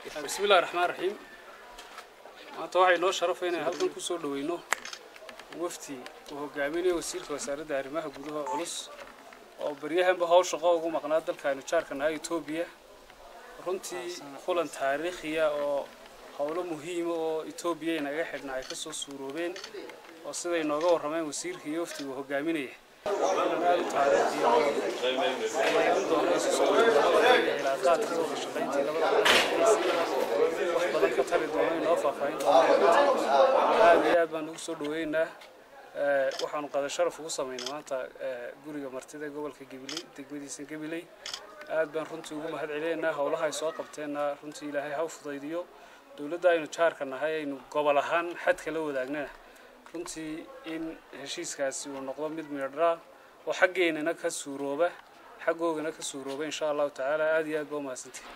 بسم الله الرحمن الرحيم. maanta waxay noo sharafay inaan halkan ku soo dhaweyno wafti oo hogaaminaya wasiirka wasaaradda arrimaha gudaha culus oo baryahanba hawl shaqo ugu maqnaa dalka Jaarkana Itoobiya runtii kulan taariikhi ah oo hawlo muhiim ah oo Itoobiya inaga xidhnaa ay ka soo suuroobeen oo sida ay nooga warrameen wasiirka iyo waftiga hogaaminaya baan ugu soo dhaweynaa waxaanu qada sharaf ugu sameynaa maanta guriga martida gobolka Gabiley degmadiisa Gabiley aad baan runtii ugu mahad celinaynaa hawlaha ay soo qabteen runtii Ilaahay ha fudaydiyo dawladda aynu jaarka nahay aynu gobol ahaan xadka la wadaagnaa runtii in heshiiskaasi uu noqdo mid miradra oo xageena ka suurooba xagoogana ka suurooba insha Allah ta'ala aad iyo aad baa mahadsantahay